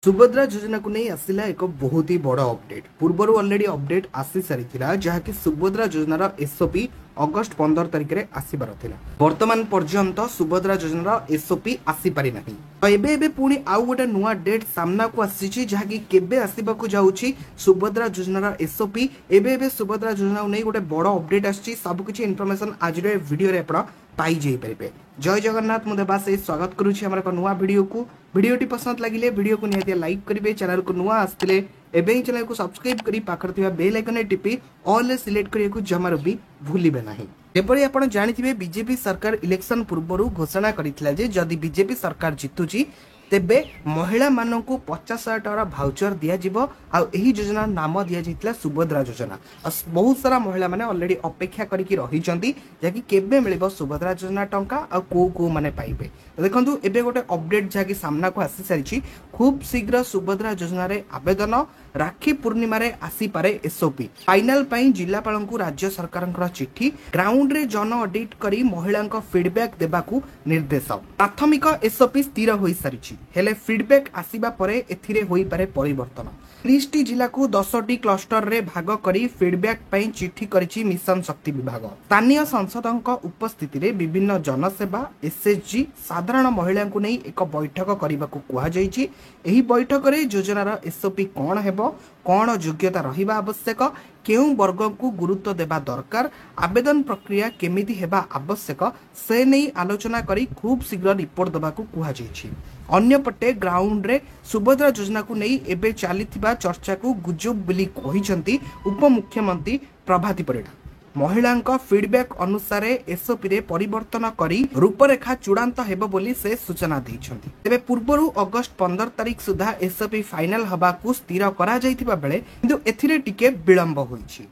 सुभद्रा योजना को नहीं आसिला एक बहुत ही बड़ अपडेट पूर्वर ऑलरेडी अपडेट आसी सारी जहाँकि सुभद्रा योजनार एसओपी अगस्ट 15 तारिख में आसबार वर्तमान पर्यंत सुभद्रा योजनार एसओपी आसीपारि ना तो एबे पुणी आउ गोटे नुआ डेट सामना को आसी जहाँकि केबे आसवाक जाऊँगी सुभद्रा योजनार एसओपी एबे सुभद्रा योजना नहीं गोटे बड़ अपडेट आसी सबकि इनफर्मेशन आज वीडियो आप पाई जाइए। जय जगन्नाथ मुझे बास स्वागत करुच्ची एक नुआ वीडियो को वीडियोटी पसंद लगे वीडियो को निहाती लाइक करेंगे चैनल को नुआ आसते एवं चैनल को सब्सक्राइब करी पाखर बेल आइकन टिपी ऑल सिलेक्ट करने को जमार भी भूलिबे नहीं। एपरी आप जानी बीजेपी सरकार इलेक्शन पूर्व घोषणा करथिला जे जदि बीजेपी सरकार जीतुची तेबे महिला मानक 50,000 टका भाउचर दिया जिवो आ एही योजना नाम दिया जाइतला सुभद्रा योजना। बहुत सारा महिला माने ऑलरेडी अपेक्षा करिकि रही चंदी जाकि केबे मिलिबो सुभद्रा योजना टंका आ को माने पाइबे। देखंतु एबे गोटे अपडेट जाकि सामना को आसी सारिछि खूब शीघ्र सुभद्रा योजना रे आवेदन राखी पूर्णिमा रे आसी पारे एसओपी फाइनल पई जिल्लापाल को राज्य सरकार चिट्ठी ग्राउंड रे जन ऑडिट करी महिला फीडबैक देबाकू निर्देश प्राथमिक एसओपी स्थिर होई सारिछि हेले फीडबैक आसीबा परे एथिरे होई पारे परिवर्तन 30 जिला को 10 क्लस्टर रे भाग करी फीडबैक पई चिट्ठी करिछि मिशन शक्ति विभाग। स्थानीय सांसदों उपस्थिति रे विभिन्न जनसेवा एसएचजी साधारण महिला को नहीं एक बैठक करने को कहुई। एही बैठक रे योजनार एसओपी कौन हेबो कौन योग्यता रहिबा आवश्यक केउं वर्ग को गुरुत्व देबा दरकार आवेदन प्रक्रिया केमिति हेबा आवश्यक से नहीं आलोचना करी खूब शीघ्र रिपोर्ट देबा को कहुई। अन्यपटे ग्राउंड रे सुभद्रा योजना को नहीं एबे चलीथिबा चर्चा को गुजब बोली कहिसंती उपमुख्यमंत्री प्रभाती परिडा। महिला फीडबैक अनुसार एसओपी रे परिवर्तन करी रूपरेखा चूड़ांत हेबो बोली से सूचना दैछंती। तेबे पूर्वरु अगस्ट 15 तारिख सुधा एसओपी फाइनल हबा को स्थिर करा जाइथिबा बेले किंतु एथिरे टिके विलंब होईछि।